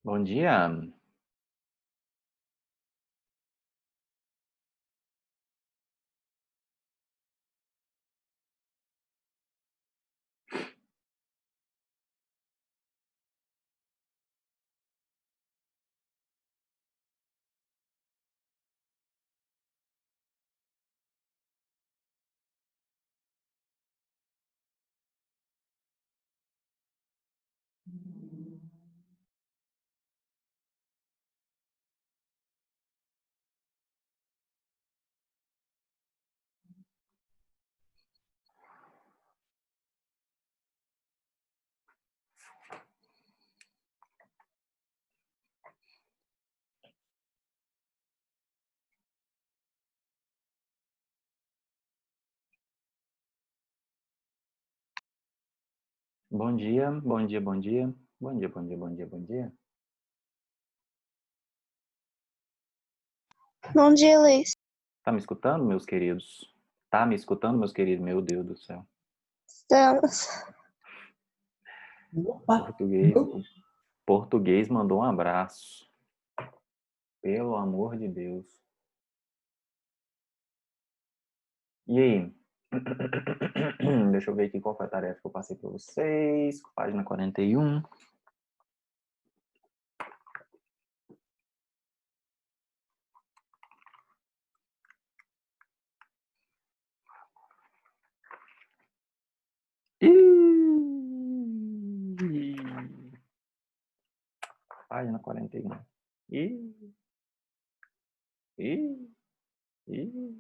Bom dia. Bom dia, bom dia, bom dia. Bom dia, bom dia, bom dia, bom dia. Bom dia, Luiz. Tá me escutando, meus queridos? Tá me escutando, meus queridos? Meu Deus do céu. Estamos. Opa! Português mandou um abraço. Pelo amor de Deus. E aí? Deixa eu ver aqui qual foi a tarefa que eu passei para vocês. Página 41. Página 41. Ih, ih, ih,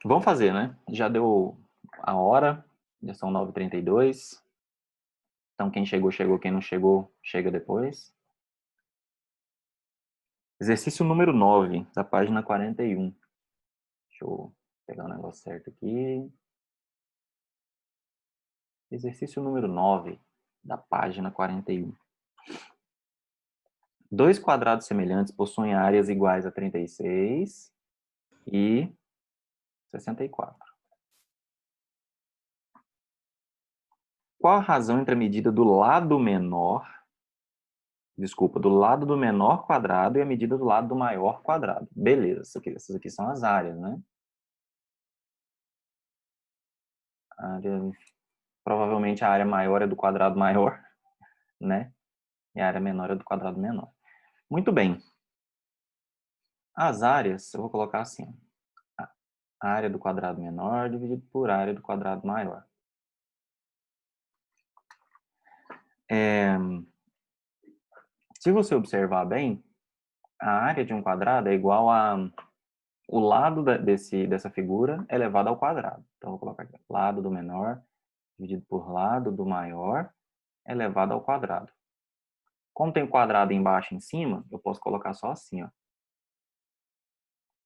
vamos fazer, né? Já deu a hora, já são 9h32. Então, quem chegou, chegou. Quem não chegou, chega depois. Exercício número 9, da página 41. Deixa eu pegar o negócio certo aqui. Exercício número 9, da página 41. Dois quadrados semelhantes possuem áreas iguais a 36 e 64. Qual a razão entre a medida do lado menor, do lado do menor quadrado e a medida do lado do maior quadrado? Beleza, essas aqui são as áreas, né? Provavelmente a área maior é do quadrado maior, né? E a área menor é do quadrado menor. Muito bem. As áreas, eu vou colocar assim. A área do quadrado menor dividido por área do quadrado maior. Se você observar bem, a área de um quadrado é igual a o lado dessa figura elevado ao quadrado. Então, eu vou colocar aqui, lado do menor dividido por lado do maior elevado ao quadrado. Como tem quadrado embaixo e em cima, eu posso colocar só assim, ó.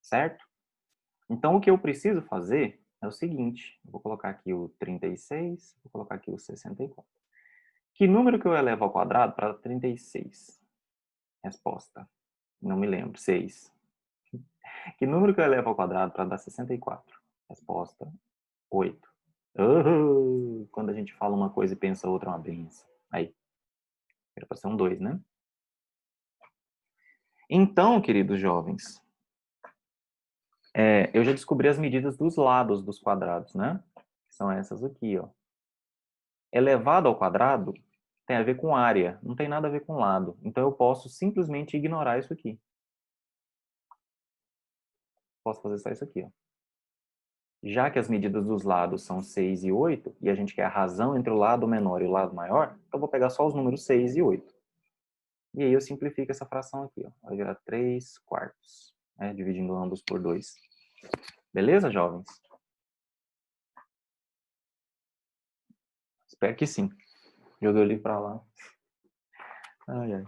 Certo? Então, o que eu preciso fazer é o seguinte. Eu vou colocar aqui o 36, vou colocar aqui o 64. Que número que eu elevo ao quadrado para 36? Resposta. Não me lembro. 6. Que número que eu elevo ao quadrado para dar 64? Resposta. 8. Quando a gente fala uma coisa e pensa outra é uma benção. Aí. Era para ser um 2, né? Então, queridos jovens, eu já descobri as medidas dos lados dos quadrados, né? São essas aqui, ó. Elevado ao quadrado tem a ver com área, não tem nada a ver com lado. Então, eu posso simplesmente ignorar isso aqui. Posso fazer só isso aqui, ó. Já que as medidas dos lados são 6 e 8, e a gente quer a razão entre o lado menor e o lado maior, então eu vou pegar só os números 6 e 8. E aí eu simplifico essa fração aqui, ó. Vai virar 3 quartos, né? Dividindo ambos por 2. Beleza, jovens? Espero que sim. Joguei o livro para lá. Ai, ai.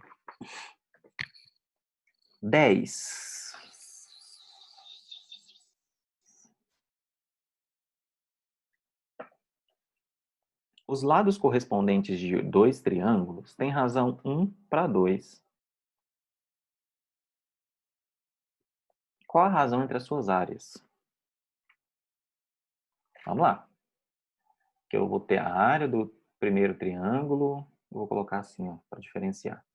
10. Os lados correspondentes de dois triângulos têm razão 1 para 2. Qual a razão entre as suas áreas? Vamos lá. Que eu vou ter a área do primeiro triângulo. Eu vou colocar assim, ó, para diferenciar.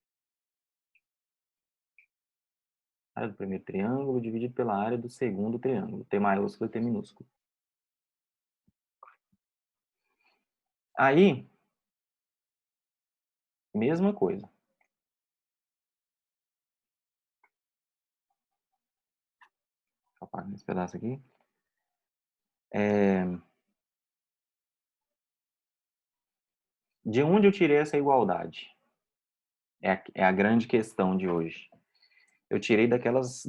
A área do primeiro triângulo dividido pela área do segundo triângulo. T maiúsculo e T minúsculo. Aí, mesma coisa. Deixa eu apagar esse pedaço aqui. De onde eu tirei essa igualdade? É a grande questão de hoje. Eu tirei daquelas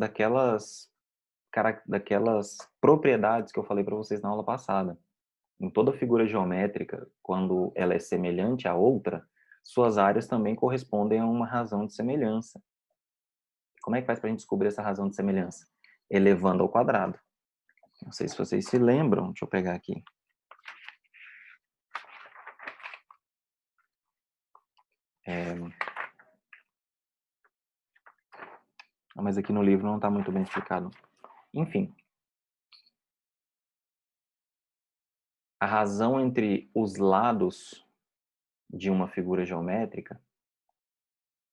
propriedades que eu falei para vocês na aula passada. Em toda figura geométrica, quando ela é semelhante à outra, suas áreas também correspondem a uma razão de semelhança. Como é que faz para a gente descobrir essa razão de semelhança? Elevando ao quadrado. Não sei se vocês se lembram, deixa eu pegar aqui. Mas aqui no livro não está muito bem explicado. Enfim. A razão entre os lados de uma figura geométrica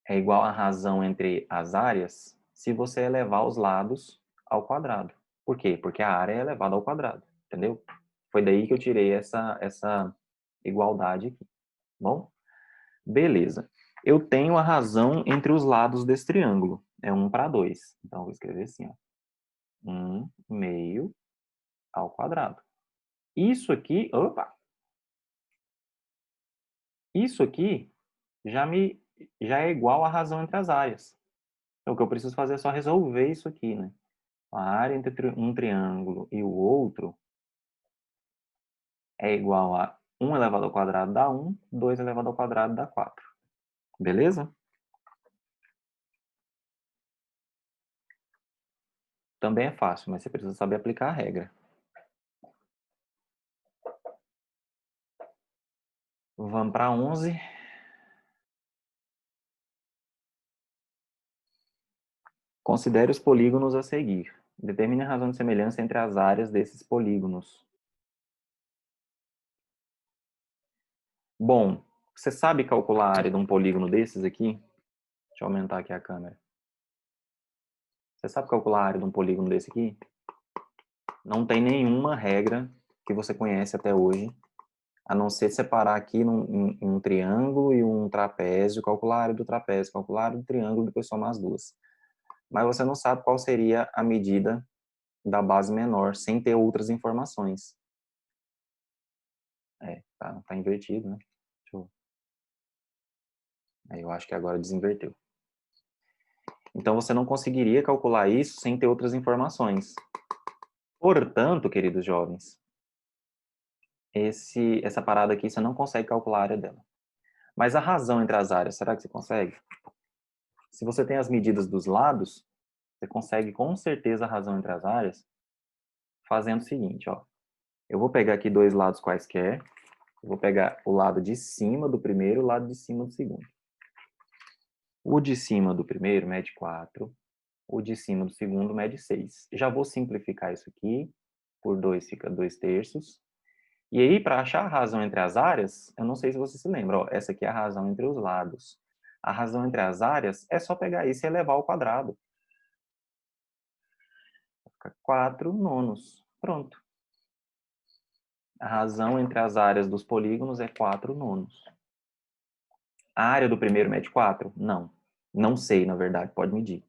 é igual à razão entre as áreas se você elevar os lados ao quadrado. Por quê? Porque a área é elevada ao quadrado, entendeu? Foi daí que eu tirei essa igualdade aqui. Bom? Beleza. Eu tenho a razão entre os lados desse triângulo. É 1/2. Então, eu vou escrever assim, ó. 1/2 ao quadrado. Isso aqui, opa! Isso aqui já é igual à razão entre as áreas. Então, o que eu preciso fazer é só resolver isso aqui, né? A área entre um triângulo e o outro é igual a 1 elevado ao quadrado dá 1, 2 elevado ao quadrado dá 4. Beleza? Também é fácil, mas você precisa saber aplicar a regra. Vamos para 11. Considere os polígonos a seguir. Determine a razão de semelhança entre as áreas desses polígonos. Bom, você sabe calcular a área de um polígono desses aqui? Deixa eu aumentar aqui a câmera. Você sabe calcular a área de um polígono desse aqui? Não tem nenhuma regra que você conhece até hoje, a não ser separar aqui um triângulo e um trapézio, calcular a área do trapézio, calcular a área do triângulo, depois somar as duas. Mas você não sabe qual seria a medida da base menor, sem ter outras informações. Tá invertido, né? Eu acho que agora desinverteu. Então, você não conseguiria calcular isso sem ter outras informações. Portanto, queridos jovens, essa parada aqui você não consegue calcular a área dela. Mas a razão entre as áreas, será que você consegue? Se você tem as medidas dos lados, você consegue com certeza a razão entre as áreas fazendo o seguinte, ó. Eu vou pegar aqui dois lados quaisquer, eu vou pegar o lado de cima do primeiro e o lado de cima do segundo. O de cima do primeiro mede 4, o de cima do segundo mede 6. Já vou simplificar isso aqui, por 2 fica 2/3. E aí, para achar a razão entre as áreas, eu não sei se você se lembra, ó, essa aqui é a razão entre os lados. A razão entre as áreas é só pegar isso e elevar ao quadrado. Fica 4/9. Pronto. A razão entre as áreas dos polígonos é 4/9. A área do primeiro mede 4? Não. Não sei, na verdade, pode medir.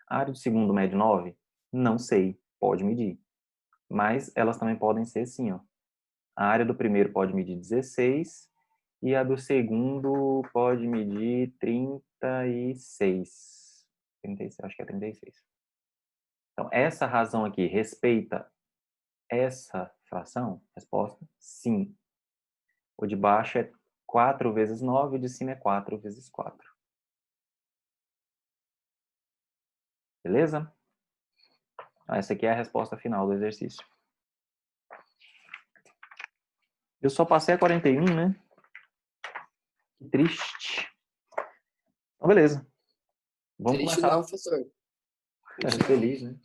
A área do segundo mede 9? Não sei, pode medir. Mas elas também podem ser assim, ó. A área do primeiro pode medir 16 e a do segundo pode medir 36. 36, acho que é 36. Então, essa razão aqui respeita essa fração? Resposta, sim. O de baixo é 4 vezes 9, o de cima é 4 vezes 4. Beleza? Então, essa aqui é a resposta final do exercício. Eu só passei a 41, né? Que triste. Então, beleza. Vamos Triste começar. não, professor. Feliz, né?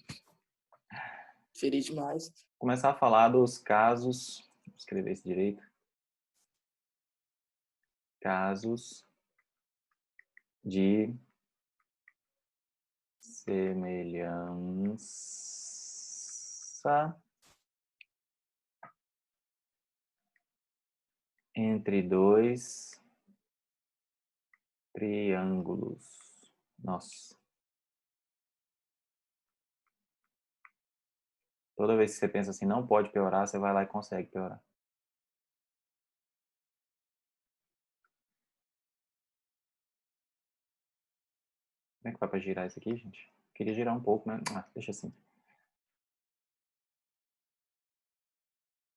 Feliz demais. Começar a falar dos casos escrever isso direito. Casos de semelhança entre dois triângulos. Nossa. Toda vez que você pensa assim, não pode piorar, você vai lá e consegue piorar. Como é que vai para girar isso aqui, gente? Queria girar um pouco, mas deixa assim.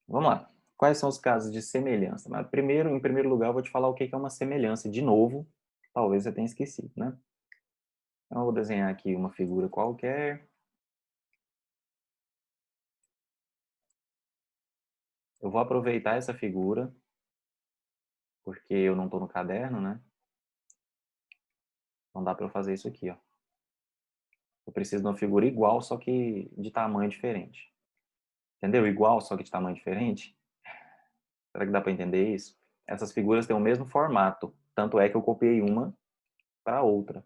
Vamos lá. Quais são os casos de semelhança? Mas primeiro, em primeiro lugar, eu vou te falar o que é uma semelhança. De novo, talvez você tenha esquecido, né? Então, eu vou desenhar aqui uma figura qualquer. Eu vou aproveitar essa figura, porque eu não estou no caderno, né? Não dá para eu fazer isso aqui, ó. Eu preciso de uma figura igual, só que de tamanho diferente. Entendeu? Igual, só que de tamanho diferente. Será que dá para entender isso? Essas figuras têm o mesmo formato. Tanto é que eu copiei uma para outra.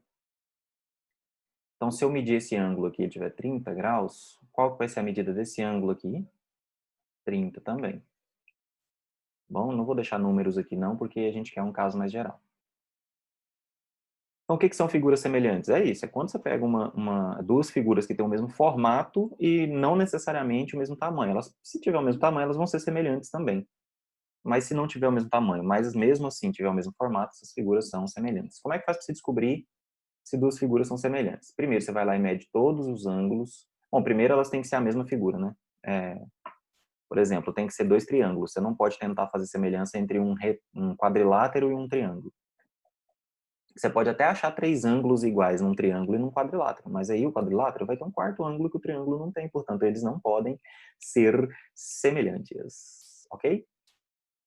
Então, se eu medir esse ângulo aqui e tiver 30 graus, qual vai ser a medida desse ângulo aqui? 30 também. Bom, não vou deixar números aqui não, porque a gente quer um caso mais geral. Então, o que são figuras semelhantes? É isso, é quando você pega duas figuras que têm o mesmo formato e não necessariamente o mesmo tamanho. Elas, se tiver o mesmo tamanho, elas vão ser semelhantes também. Mas se não tiver o mesmo tamanho, mas mesmo assim tiver o mesmo formato, essas figuras são semelhantes. Como é que faz para você descobrir se duas figuras são semelhantes? Primeiro, você vai lá e mede todos os ângulos. Bom, primeiro elas têm que ser a mesma figura, né? Por exemplo, tem que ser dois triângulos. Você não pode tentar fazer semelhança entre um quadrilátero e um triângulo. Você pode até achar três ângulos iguais num triângulo e num quadrilátero, mas aí o quadrilátero vai ter um quarto ângulo que o triângulo não tem, portanto, eles não podem ser semelhantes, ok?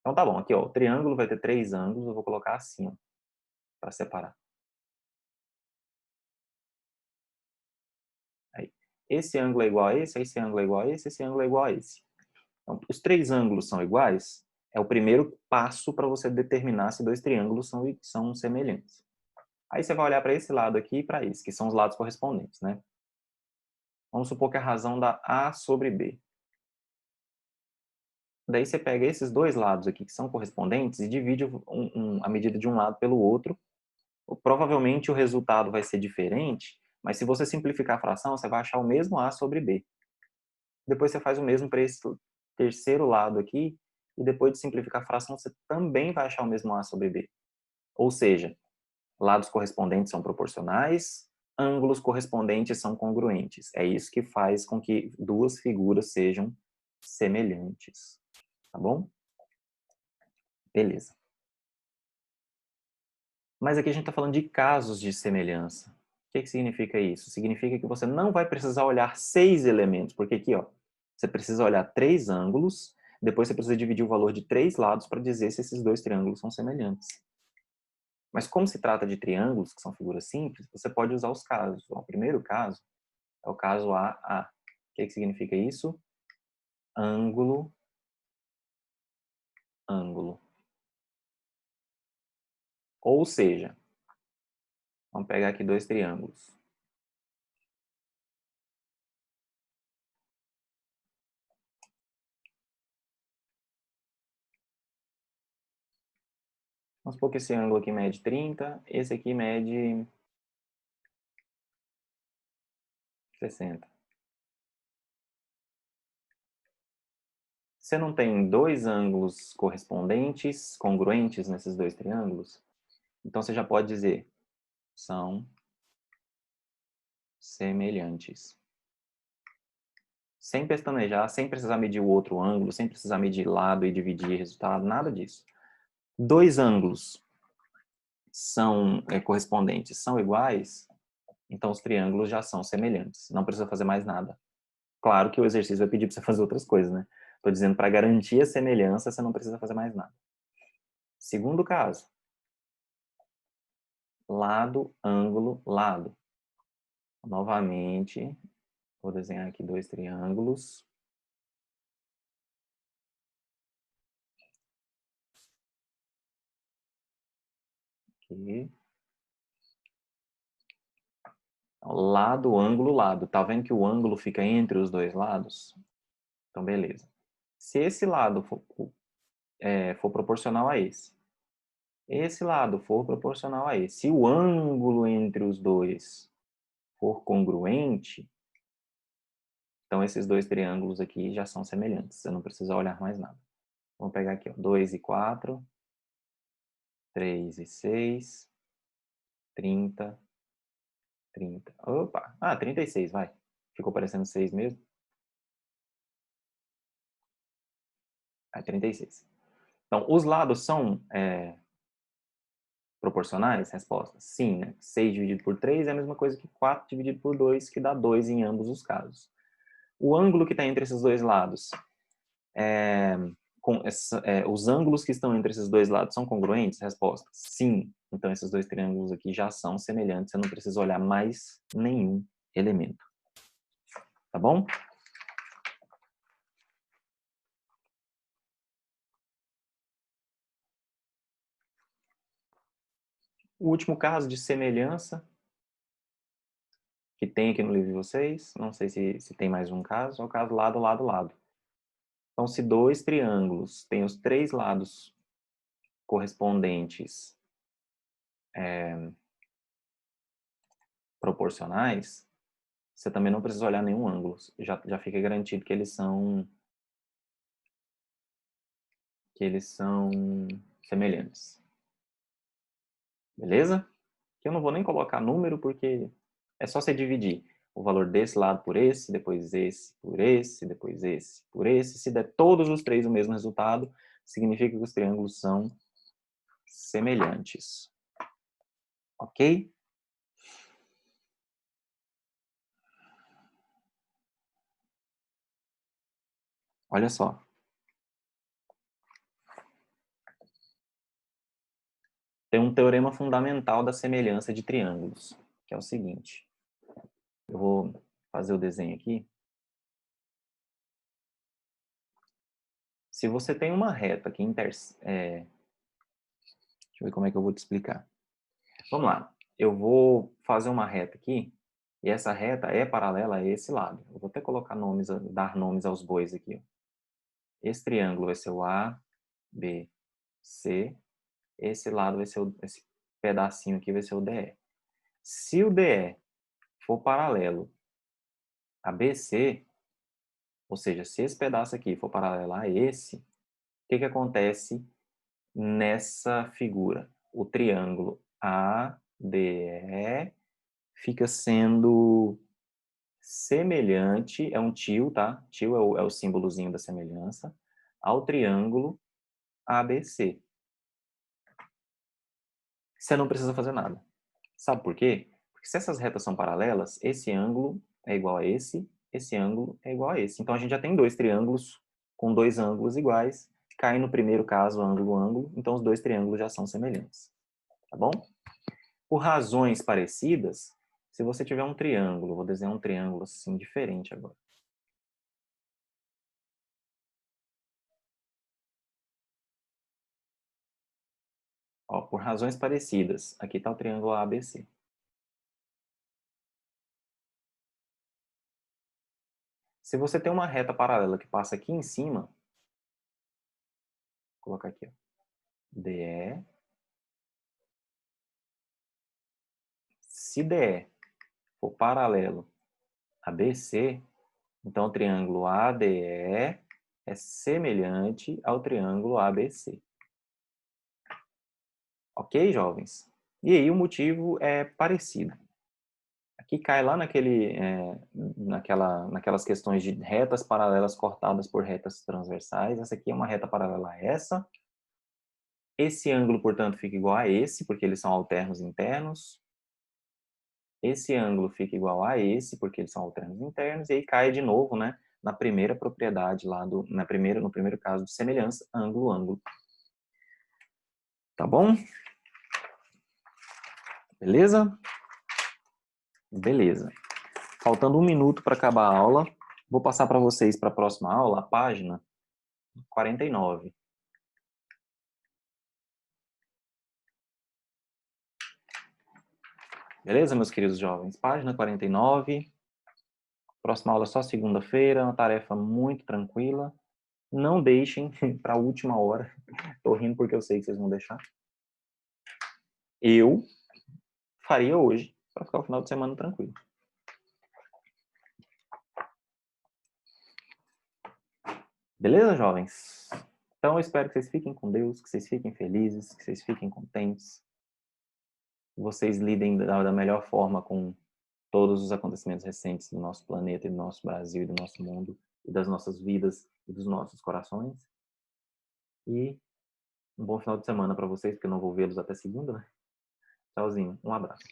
Então tá bom, aqui ó, o triângulo vai ter três ângulos, eu vou colocar assim, ó, para separar. Aí, esse ângulo é igual a esse ângulo é igual a esse ângulo é igual a esse. Então, os três ângulos são iguais, é o primeiro passo para você determinar se dois triângulos são semelhantes. Aí você vai olhar para esse lado aqui e para esse, que são os lados correspondentes, né? Vamos supor que a razão dá A sobre B. Daí você pega esses dois lados aqui que são correspondentes e divide a medida de um lado pelo outro. Provavelmente o resultado vai ser diferente, mas se você simplificar a fração, você vai achar o mesmo A sobre B. Depois você faz o mesmo para esse terceiro lado aqui, e depois de simplificar a fração, você também vai achar o mesmo A sobre B. Ou seja, lados correspondentes são proporcionais, ângulos correspondentes são congruentes. É isso que faz com que duas figuras sejam semelhantes. Tá bom? Beleza. Mas aqui a gente está falando de casos de semelhança. O que significa isso? Significa que você não vai precisar olhar 6 elementos, porque aqui, ó, você precisa olhar 3 ângulos, depois você precisa dividir o valor de 3 lados para dizer se esses dois triângulos são semelhantes. Mas como se trata de triângulos, que são figuras simples, você pode usar os casos. O primeiro caso é o caso AA. O que significa isso? Ângulo, ângulo. Ou seja, vamos pegar aqui dois triângulos. Vamos supor que esse ângulo aqui mede 30, esse aqui mede 60. Você não tem dois ângulos correspondentes, congruentes nesses dois triângulos? Então você já pode dizer, são semelhantes. Sem pestanejar, sem precisar medir o outro ângulo, sem precisar medir lado e dividir resultado, nada disso. Dois ângulos são correspondentes, são iguais, então os triângulos já são semelhantes. Não precisa fazer mais nada. Claro que o exercício vai pedir para você fazer outras coisas, né? Estou dizendo, para garantir a semelhança, você não precisa fazer mais nada. Segundo caso. Lado, ângulo, lado. Novamente, vou desenhar aqui dois triângulos. Aqui. Lado, ângulo, lado. Tá vendo que o ângulo fica entre os dois lados? Então, beleza. Se esse lado for proporcional a esse lado for proporcional a esse, se o ângulo entre os dois for congruente, então esses dois triângulos aqui já são semelhantes. Você não precisa olhar mais nada. Vamos pegar aqui, ó, 2 e 4, 3 e 6, 30, 30. Opa! 36, vai. Ficou parecendo 6 mesmo? 36. Então, os lados são proporcionais? Resposta: sim, né? 6 dividido por 3 é a mesma coisa que 4 dividido por 2, que dá 2 em ambos os casos. O ângulo que está entre esses dois lados, os ângulos que estão entre esses dois lados são congruentes? Resposta: sim. Então, esses dois triângulos aqui já são semelhantes, você não precisa olhar mais nenhum elemento. Tá bom? O último caso de semelhança que tem aqui no livro de vocês, não sei se tem mais um caso, é o caso lado, lado, lado. Então, se dois triângulos têm os três lados correspondentes proporcionais, você também não precisa olhar nenhum ângulo. Já fica garantido que eles são semelhantes. Beleza? Aqui eu não vou nem colocar número, porque é só você dividir o valor desse lado por esse, depois esse por esse, depois esse por esse. Se der todos os três o mesmo resultado, significa que os triângulos são semelhantes. Ok? Olha só. Tem um teorema fundamental da semelhança de triângulos, que é o seguinte. Eu vou fazer o desenho aqui. Se você tem uma reta que deixa eu ver como é que eu vou te explicar. Vamos lá. Eu vou fazer uma reta aqui, e essa reta é paralela a esse lado. Eu vou até colocar nomes, dar nomes aos bois aqui. Ó. Esse triângulo vai ser o A, B, C. Esse lado vai ser esse pedacinho aqui vai ser o DE. Se o DE for paralelo a BC, ou seja, se esse pedaço aqui for paralelo a esse, o que acontece nessa figura? O triângulo ADE fica sendo semelhante, é um tio, tá? Tio é o símbolozinho da semelhança, ao triângulo ABC. Você não precisa fazer nada. Sabe por quê? Porque se essas retas são paralelas, esse ângulo é igual a esse ângulo é igual a esse. Então, a gente já tem dois triângulos com dois ângulos iguais. Cai no primeiro caso, ângulo, ângulo. Então, os dois triângulos já são semelhantes. Tá bom? Por razões parecidas, se você tiver um triângulo, vou desenhar um triângulo assim, diferente agora. Ó, por razões parecidas, aqui está o triângulo ABC. Se você tem uma reta paralela que passa aqui em cima, vou colocar aqui, ó, DE. Se DE for paralelo a BC, então o triângulo ADE é semelhante ao triângulo ABC. Ok, jovens? E aí o motivo é parecido. Aqui cai lá naquelas questões de retas paralelas cortadas por retas transversais. Essa aqui é uma reta paralela a essa. Esse ângulo, portanto, fica igual a esse, porque eles são alternos internos. Esse ângulo fica igual a esse, porque eles são alternos internos. E aí cai de novo, né, na primeira propriedade lá no primeiro caso de semelhança, ângulo, ângulo. Tá bom? Beleza? Beleza. Faltando 1 minuto para acabar a aula, vou passar para vocês para a próxima aula, a página 49. Beleza, meus queridos jovens? Página 49. Próxima aula é só segunda-feira, uma tarefa muito tranquila. Não deixem para a última hora. Tô rindo porque eu sei que vocês vão deixar. Eu faria hoje, para ficar o final de semana tranquilo. Beleza, jovens? Então, eu espero que vocês fiquem com Deus, que vocês fiquem felizes, que vocês fiquem contentes, que vocês lidem da melhor forma com todos os acontecimentos recentes do nosso planeta e do nosso Brasil e do nosso mundo e das nossas vidas e dos nossos corações. E um bom final de semana para vocês, porque eu não vou vê-los até segunda, né? Tchauzinho, um abraço.